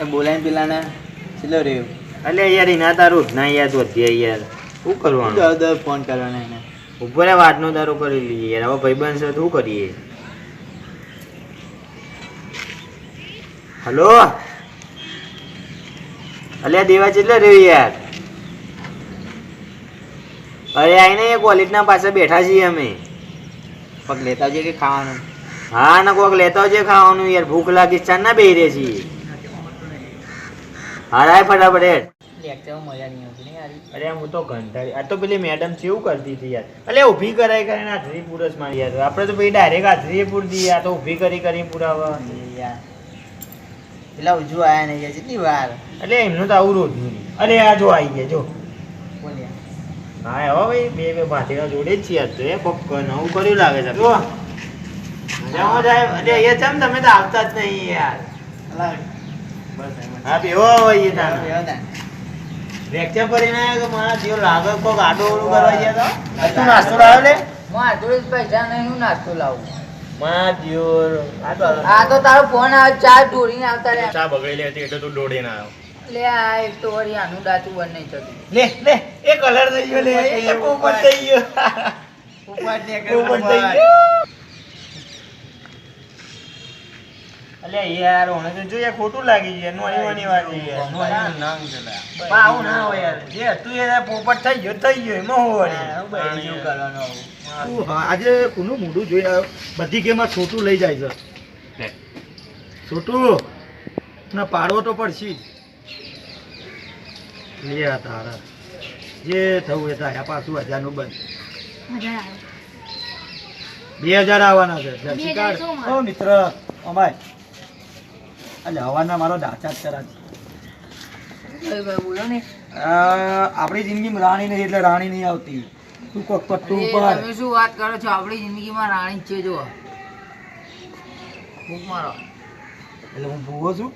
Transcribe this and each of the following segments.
બોલાય પેલાને ચલો રહ્યું અલે યાર એના તારું ના યાદ વધીએ યાર શું કરવાનું દર ફોન કરવાના એને ઉપર વાતનો દારો કરી લઈએ યાર હવે ભાઈબંધ છે શું કરીએ હલો અલ્યા દેવા ચેટલે રહ્યું યાર અરે આઈને એ કોલેજના પાસે બેઠા છીએ અમે પગ લેતા આવજે કે ખાવાનું હા ના કોક લેતા આવજે ખાવાનું યાર ભૂખ લાગી ચાર ના બેહી રહે છીએ હા રાય ફટાફટ લેક્ચરમાં મજા નહીં આવતી નહીં યાર અરે હું તો ઘંટાડી આ તો પેલી મેડમ કેવું કરતી હતી યાર અલે ઊભી કરાય કરીને હાજરી પૂરસ માં યાર આપણે તો પછી ડાયરેક્ટ હાજરી પૂર દઈએ આ તો ઊભી કરી પુરાવા યાર પેલા ઉજુ આયા નહીં યાર કેટલી વાર એટલે એમનું તો આવું રોજનું નહીં અરે આ જો આવી ગયા જો બોલ્યા હા હવે ભાઈ બે ભાતીના જોડે જ છીએ તો એ કોક નવું કર્યું લાગે છે જો જમો જાય અરે એ ચમ તમે તો આવતા જ નહીં યાર હા બેહો એ તાને લેક્ચર કરીને આવ્યા કે મારા જીવ લાગે કોક આડો ઓળું કરવા ગયા તો તું નાસ્તો લાવ્યો લે હું આટલું પૈસા નહીં હું નાસ્તો લાવું મારા જીવ આ તો તારો ફોન આવે ચાર દોડીને આવતા રે ચા બગડેલી હતી એટલે તું દોડીને આવ્યો લે આ એક તો વળી આનું દાતું બંધ નહીં થતું લે લે એ કલર થઈ ગયો લે એ પોપટ થઈ ગયો પોપટ ને પોપટ થઈ ગયો અલે યાર ઓને તો જોઈએ ખોટું લાગી છે નોની વાત છે યાર નોની નામ છે પાઉ ના હોય યાર જે તું એ પોપટ થઈ ગયો એમાં હોવાની શું કરવાનું આવું તું આજે કોનું મોઢું જોઈ આવ્યો બધી ગેમમાં છોટું લઈ જાય છે છોટું ના પાડવો તો પડશે જ લે તારા જે થવું એ થાય પાછું 1000નું બંધ 2000 આવવાના છે જર્સી કાર્ડ ઓ મિત્ર અમાય એટલે હવાના મારો દાચા જ કરા છે બોલો ને આપણી જિંદગીમાં રાણી નહીં એટલે રાણી નહીં આવતી તું કોક પટ્ટું ઉપર તમે શું વાત કરો છો આપણી જિંદગીમાં રાણી જ છે જો ભૂખ મારો એટલે હું ભૂવો છું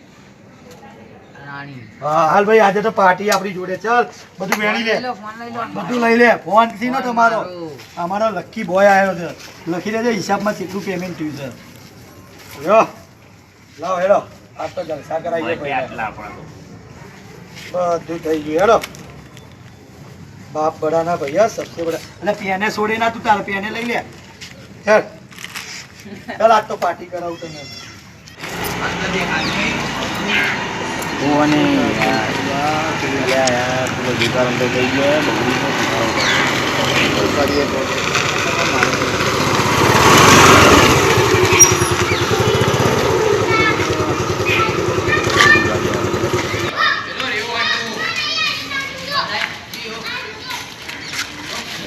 રાણી હા હાલ ભાઈ આજે તો પાર્ટી આપણી જોડે ચાલ બધું વેણી લે ફોન લઈ લો બધું લઈ લે ફોન થી નો તમારો અમારો લકી બોય આવ્યો છે લખી દેજે હિસાબમાં કેટલું પેમેન્ટ થયું છે યો લાવ હેડો આ તો જલસા કરાવીએ બધું થઈ ગયું હેડો બાપ બડાના ભૈયા સબસે બડા અને પેને છોડે ના તું તારે પેને લઈ લે ચાલ ચાલ આજ તો પાર્ટી કરાવું તને ઓને યાર પેલો દુકાન તો થઈ ગયો કરીએ તો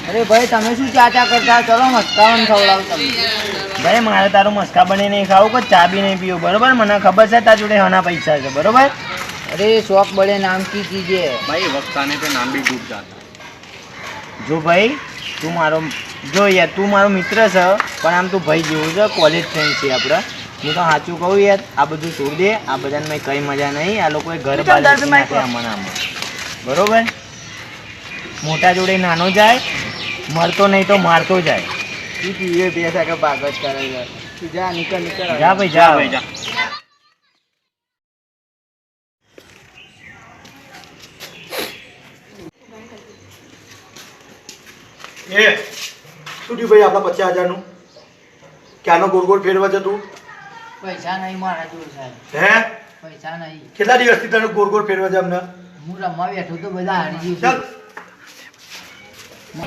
અરે ભાઈ તમે શું ચાચા કરતા ચલો મસ્કાવાનું ખવડાવ તમે ભાઈ મારે તારું મસ્કા બની નહીં ખાવું કે ચા બી નહીં પીવું બરોબર મને ખબર છે તાર જોડે ઘણા પૈસા છે બરોબર अरे शौक बड़े नाम की चीजें है भाई वक्त आने पे नाम भी डूब जाता જો ભાઈ તું મારો જો યાર તું મારો મિત્ર છે પણ આમ તું ભાઈ જેવું છે કોલેજ ફ્રેન્ડ છે આપણે હું તો સાચું કહું યાર આ બધું છોડી દે આ બધાને મેં કંઈ મજા નહીં આ લોકોએ ઘર બાંધી નાખે આમાં બરોબર મોટા જોડે નાનો જાય મરતો નહીં તો મારતો જાય ये पैसा का पागज करेगा तू जा निकल निकल જા ભાઈ જા भाई जा એ શું થયું ભાઈ આપણા 50000 નું ક્યાંનો ગોળ ગોળ ફેરવા છે તું पैसा नहीं मारा जो साहब હે पैसा नहीं કેટલા દિવસથી તને ગોળ ગોળ ફેરવા છે અમને હું રમવા બેઠો તો બધા હારી ચાલ જો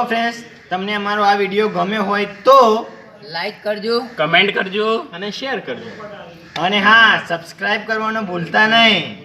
ફ્રેન્ડ્સ તમને અમારો આ વિડીયો ગમ્યો હોય તો लाइक कर जो कमेंट करजो અને શેર કરજો અને હા સબસ્ક્રાઇબ કરવાનું ભૂલતા નહીં